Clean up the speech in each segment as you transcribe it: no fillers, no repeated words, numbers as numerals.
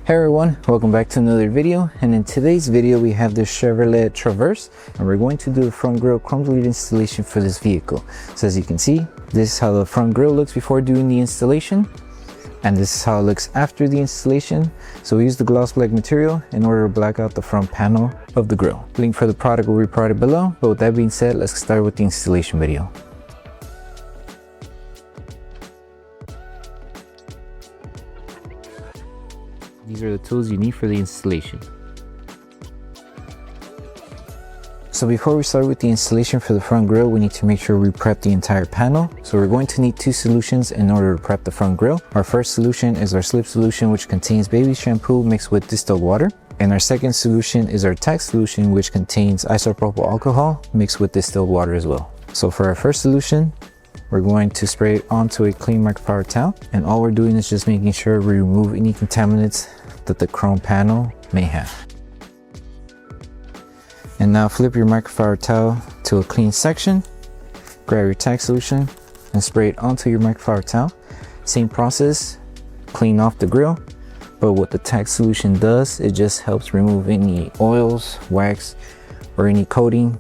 Hey everyone, welcome back to another video, and in today's video we have this Chevrolet Traverse and we're going to do the front grille chrome bleed installation for this vehicle. So as you can see, this is how the front grille looks before doing the installation, and this is how it looks after the installation. So we use the gloss black material in order to black out the front panel of the grille. Link for the product will be provided below, but with that being said, let's start with the installation video. These are the tools you need for the installation. So before we start with the installation for the front grille, we need to make sure we prep the entire panel. So we're going to need two solutions in order to prep the front grille. Our first solution is our Slip solution, which contains baby shampoo mixed with distilled water. And our second solution is our Tack solution, which contains isopropyl alcohol mixed with distilled water as well. So for our first solution, we're going to spray it onto a clean microfiber towel, and all we're doing is just making sure we remove any contaminants that the chrome panel may have. And now flip your microfiber towel to a clean section, grab your Tack solution and spray it onto your microfiber towel. Same process, clean off the grille, but what the Tack solution does, it just helps remove any oils, wax, or any coating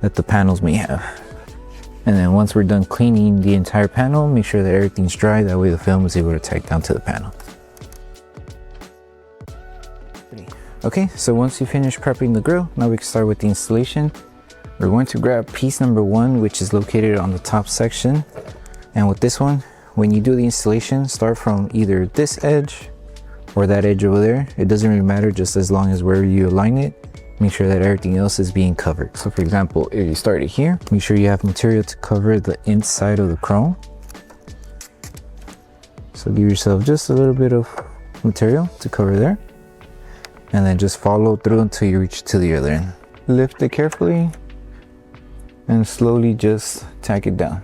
that the panels may have. And then once we're done cleaning the entire panel, make sure that everything's dry, that way the film is able to tack down to the panel. Okay, so once you finish prepping the grille, now we can start with the installation. We're going to grab piece number 1, which is located on the top section. And with this one, when you do the installation, start from either this edge or that edge over there. It doesn't really matter, just as long as where you align it, make sure that everything else is being covered. So for example, if you started here, make sure you have material to cover the inside of the chrome. So give yourself just a little bit of material to cover there, and then just follow through until you reach to the other end. Lift it carefully and slowly just tack it down.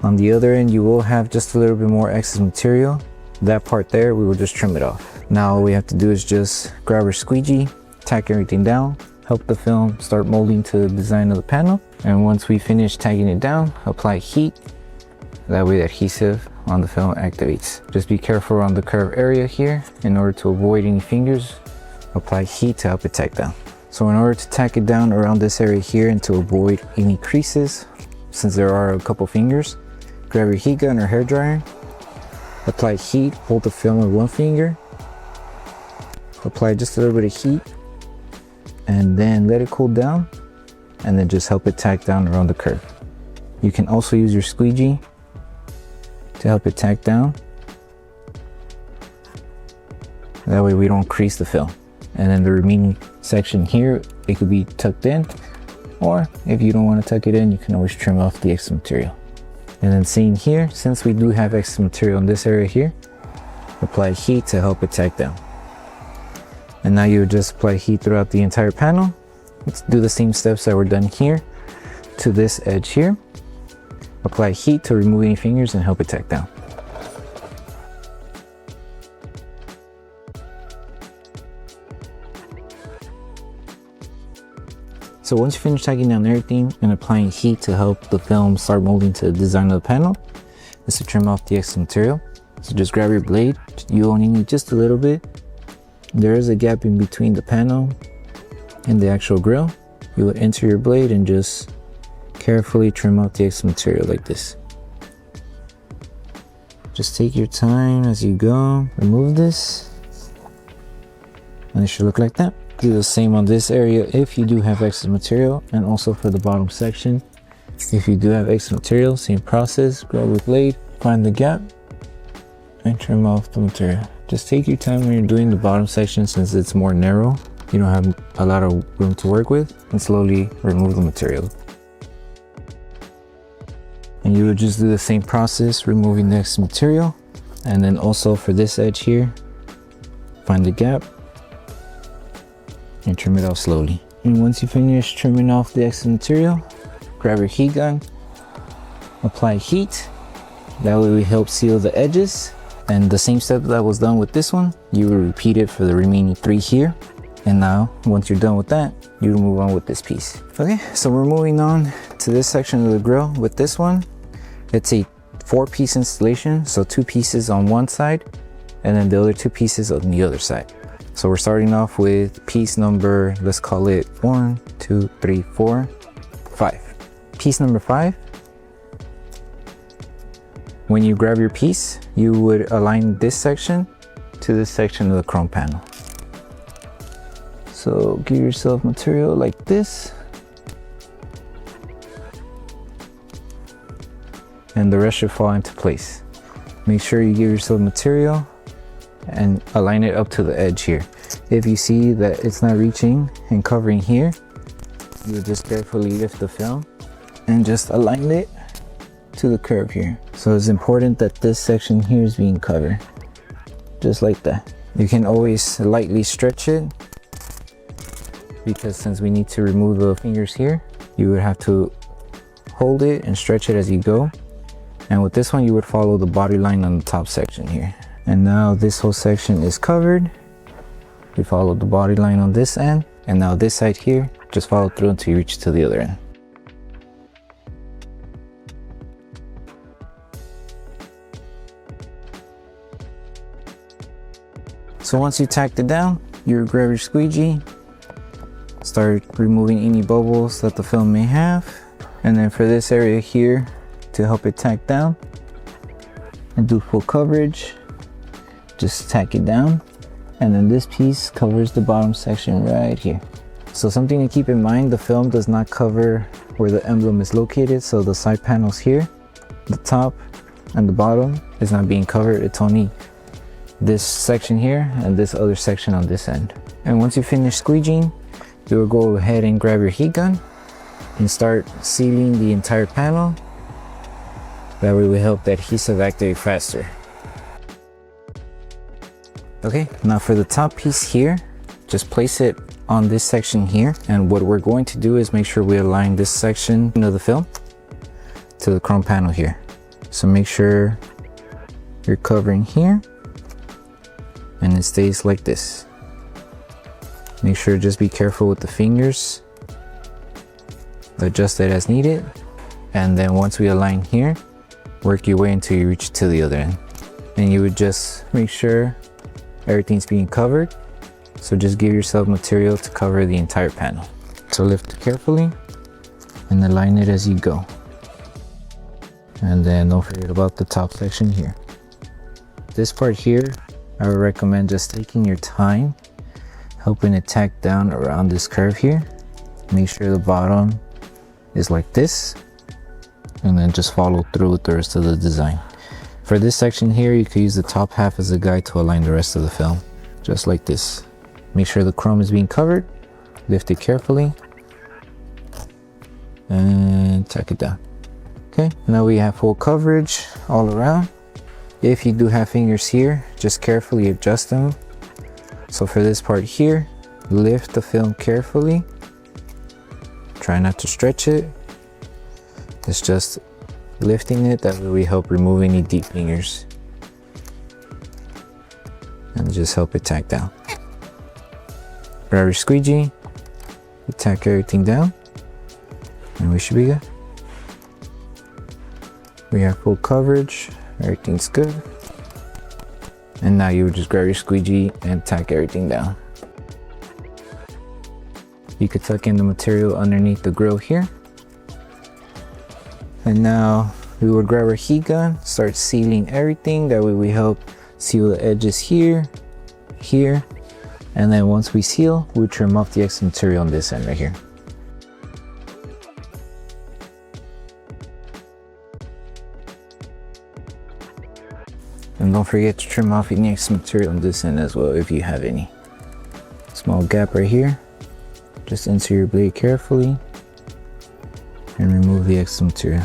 On the other end, you will have just a little bit more excess material. That part there, we will just trim it off. Now all we have to do is just grab our squeegee, tack everything down, help the film start molding to the design of the panel. And once we finish tagging it down, apply heat. That way the adhesive on the film activates. Just be careful around the curved area here. In order to avoid any fingers, apply heat to help it tack down. So in order to tack it down around this area here and to avoid any creases, since there are a couple fingers, grab your heat gun or hair dryer, apply heat, hold the film with one finger, apply just a little bit of heat, and then let it cool down, and then just help it tack down around the curve. You can also use your squeegee to help it tack down. That way we don't crease the film. And then the remaining section here, it could be tucked in, or if you don't want to tuck it in, you can always trim off the extra material. And then seeing here, since we do have extra material in this area here, apply heat to help it tack down. And now you would just apply heat throughout the entire panel. Let's do the same steps that were done here to this edge here. Apply heat to remove any fingers and help it tack down. So once you finish tacking down everything and applying heat to help the film start molding to the design of the panel, is to trim off the extra material. So just grab your blade. You only need just a little bit. There is a gap in between the panel and the actual grille. You will enter your blade and just carefully trim out the extra material like this. Just take your time as you go. Remove this, and it should look like that. Do the same on this area if you do have extra material, and also for the bottom section. If you do have extra material, same process. Grab your blade, find the gap, and trim off the material. Just take your time when you're doing the bottom section, since it's more narrow. You don't have a lot of room to work with, and slowly remove the material. And you would just do the same process, removing the extra material. And then also for this edge here, find the gap and trim it off slowly. And once you finish trimming off the extra material, grab your heat gun, apply heat. That way we help seal the edges. And the same step that was done with this one, you will repeat it for the remaining 3 here. And now, once you're done with that, you will move on with this piece. Okay, so we're moving on to this section of the grille with this one. It's a 4-piece installation, so 2 pieces on one side and then the other 2 pieces on the other side. So we're starting off with piece number, let's call it 1, 2, 3, 4, 5. Piece number 5. When you grab your piece, you would align this section to this section of the chrome panel. So give yourself material like this. And the rest should fall into place. Make sure you give yourself material and align it up to the edge here. If you see that it's not reaching and covering here, you just carefully lift the film and just align it to the curve here. So it's important that this section here is being covered, just like that. You can always lightly stretch it, because since we need to remove the fingers here, you would have to hold it and stretch it as you go. And with this one, you would follow the body line on the top section here. And now this whole section is covered. We follow the body line on this end, and now this side here, just follow through until you reach to the other end. So once you tacked it down, you grab your squeegee, start removing any bubbles that the film may have. And then for this area here, to help it tack down and do full coverage, just tack it down. And then this piece covers the bottom section right here. So something to keep in mind, the film does not cover where the emblem is located. So the side panels here, the top and the bottom is not being covered. It's only this section here and this other section on this end. And once you finish squeegeeing, you will go ahead and grab your heat gun and start sealing the entire panel. That way we help the adhesive activate faster. Okay, now for the top piece here, just place it on this section here. And what we're going to do is make sure we align this section of the film to the chrome panel here. So make sure you're covering here and it stays like this. Make sure just be careful with the fingers. Adjust it as needed. And then once we align here, work your way until you reach to the other end. And you would just make sure everything's being covered. So just give yourself material to cover the entire panel. So lift it carefully and align it as you go. And then don't forget about the top section here. This part here, I would recommend just taking your time, helping it tack down around this curve here. Make sure the bottom is like this, and then just follow through with the rest of the design. For this section here, you could use the top half as a guide to align the rest of the film, just like this. Make sure the chrome is being covered, lift it carefully, and tack it down. Okay, now we have full coverage all around. If you do have fingers here, just carefully adjust them. So for this part here, lift the film carefully. Try not to stretch it. It's just lifting it, that way we help remove any deep fingers. And just help it tack down. Grab your squeegee, tack everything down, and we should be good. We have full coverage, everything's good. And now you would just grab your squeegee and tack everything down. You could tuck in the material underneath the grill here. And now we would grab our heat gun, start sealing everything. That way we help seal the edges here, here. And then once we seal, we trim off the extra material on this end right here. And don't forget to trim off any extra material on this end as well if you have any. Small gap right here. Just insert your blade carefully and remove the extra material.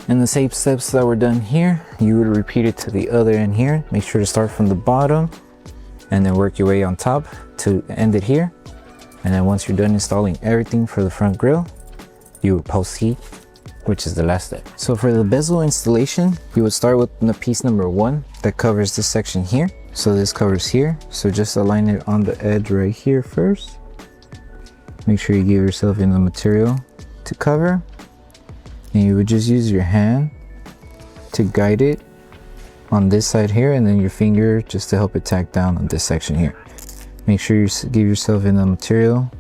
And the same steps that were done here, you would repeat it to the other end here. Make sure to start from the bottom and then work your way on top to end it here. And then once you're done installing everything for the front grille, you would post heat, which is the last step. So for the bezel installation, you would start with the piece number 1 that covers this section here. So this covers here. So just align it on the edge right here first. Make sure you give yourself enough material to cover. And you would just use your hand to guide it on this side here, and then your finger just to help it tack down on this section here. Make sure you give yourself enough material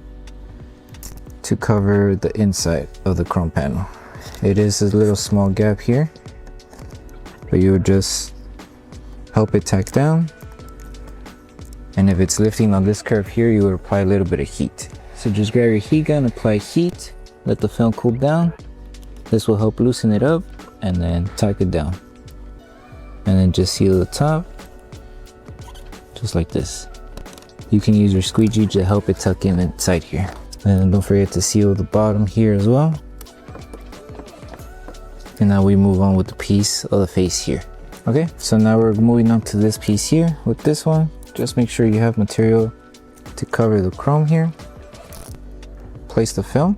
to cover the inside of the chrome panel. It is a little small gap here, but you would just help it tack down. And if it's lifting on this curve here, you would apply a little bit of heat. So just grab your heat gun, apply heat, let the film cool down. This will help loosen it up, and then tack it down. And then just seal the top, just like this. You can use your squeegee to help it tuck in inside here. And don't forget to seal the bottom here as well. And now we move on with the piece of the face here. Okay, so now we're moving on to this piece here. With this one, just make sure you have material to cover the chrome here. Place the film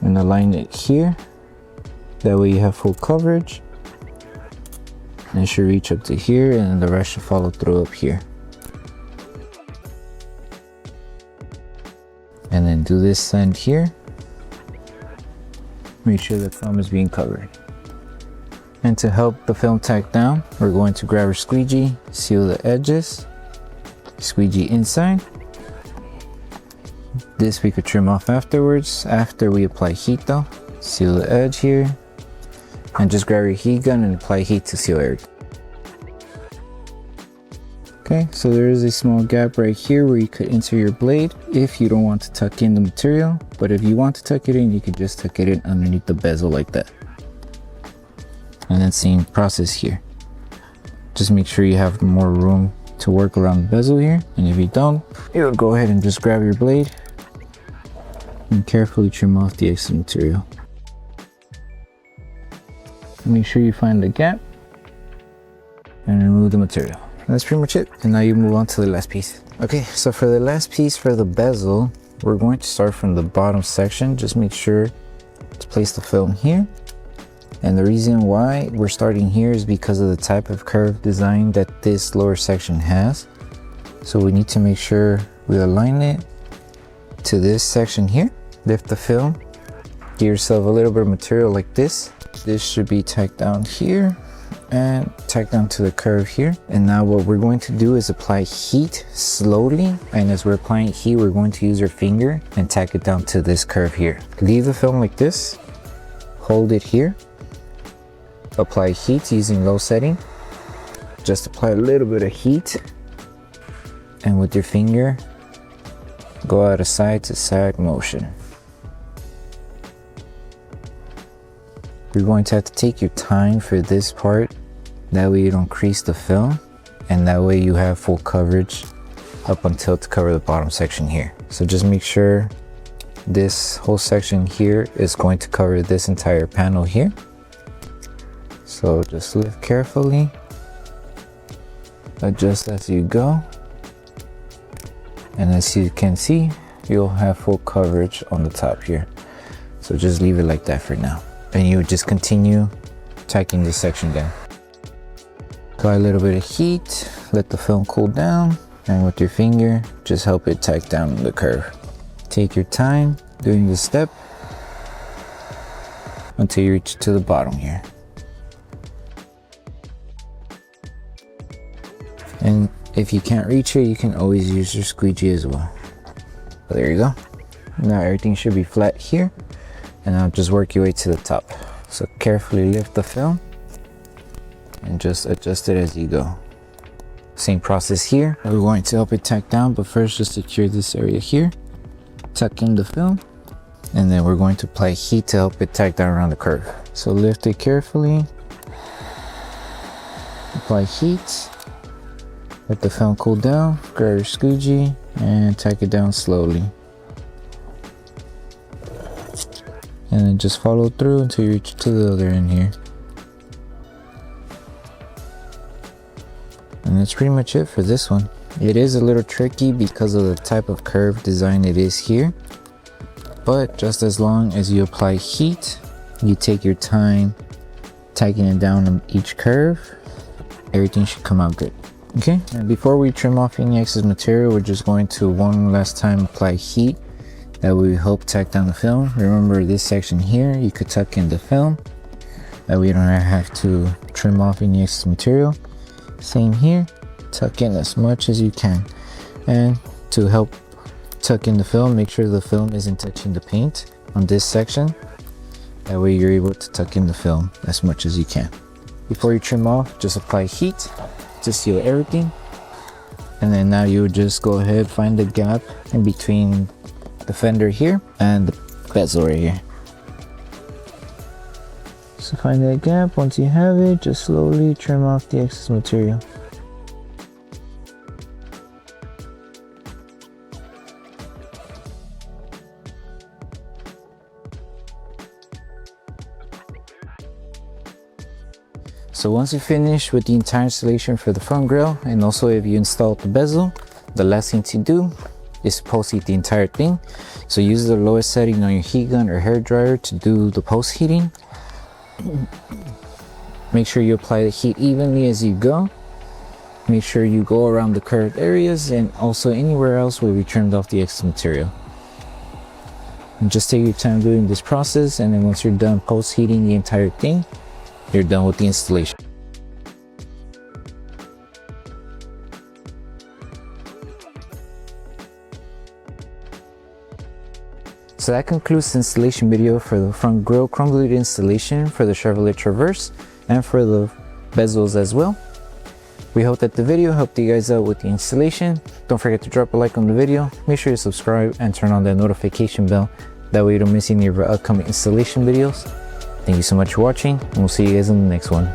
and align it here. That way you have full coverage. And it should reach up to here, and the rest should follow through up here. And then do this end here. Make sure the film is being covered. And to help the film tack down, we're going to grab our squeegee, seal the edges, squeegee inside. This we could trim off afterwards, after we apply heat though. Seal the edge here, and just grab your heat gun and apply heat to seal everything. Okay, so there is a small gap right here where you could insert your blade if you don't want to tuck in the material. But if you want to tuck it in, you could just tuck it in underneath the bezel like that. And then same process here. Just make sure you have more room to work around the bezel here. And if you don't, you would go ahead and just grab your blade and carefully trim off the excess material. Make sure you find the gap and remove the material. That's pretty much it. And now you move on to the last piece. Okay, so for the last piece, for the bezel, we're going to start from the bottom section. Just make sure to place the film here. And the reason why we're starting here is because of the type of curve design that this lower section has. So we need to make sure we align it to this section here. Lift the film, give yourself a little bit of material like this. This should be tacked down here and tack down to the curve here. And now what we're going to do is apply heat slowly, and as we're applying heat, we're going to use our finger and tack it down to this curve here. Leave the film like this, hold it here, apply heat using low setting. Just apply a little bit of heat, and with your finger go out of side to side motion. You're going to have to take your time for this part. That way you don't crease the film, and that way you have full coverage up until to cover the bottom section here. So just make sure this whole section here is going to cover this entire panel here. So just lift carefully, adjust as you go, and as you can see, you'll have full coverage on the top here. So just leave it like that for now. And you would just continue tacking this section down. Apply a little bit of heat, let the film cool down, and with your finger, just help it tack down the curve. Take your time doing this step until you reach to the bottom here. And if you can't reach it, you can always use your squeegee as well. But there you go. Now everything should be flat here. And now just work your way to the top. So carefully lift the film and just adjust it as you go. Same process here. We're going to help it tack down, but first just secure this area here. Tuck in the film, and then we're going to apply heat to help it tack down around the curve. So lift it carefully, apply heat, let the film cool down, grab your squeegee and tack it down slowly. And then just follow through until you reach to the other end here. And that's pretty much it for this one. It is a little tricky because of the type of curve design it is here. But just as long as you apply heat, you take your time tacking it down on each curve, everything should come out good. Okay, and before we trim off any excess material, we're just going to one last time apply heat. That will help tack down the film. Remember this section here, you could tuck in the film That way you don't have to trim off any excess material. Same here, tuck in as much as you can. And to help tuck in the film, make sure the film isn't touching the paint on this section. That way you're able to tuck in the film as much as you can. Before you trim off, just apply heat to seal everything. And then now you would just go ahead, find the gap in between the fender here and the bezel right here. So find that gap. Once you have it, just slowly trim off the excess material. So once you finish with the entire installation for the front grille, and also if you installed the bezel, the last thing to do is post heat the entire thing. So use the lowest setting on your heat gun or hair dryer to do the post heating. Make sure you apply the heat evenly as you go. Make sure you go around the curved areas and also anywhere else where we trimmed off the excess material. And just take your time doing this process, and then once you're done post heating the entire thing, you're done with the installation. So that concludes the installation video for the front grille chrome glued installation for the Chevrolet Traverse and for the bezels as well. We hope that the video helped you guys out with the installation. Don't forget to drop a like on the video, make sure you subscribe and turn on that notification bell. That way you don't miss any of our upcoming installation videos. Thank you so much for watching, and we'll see you guys in the next one.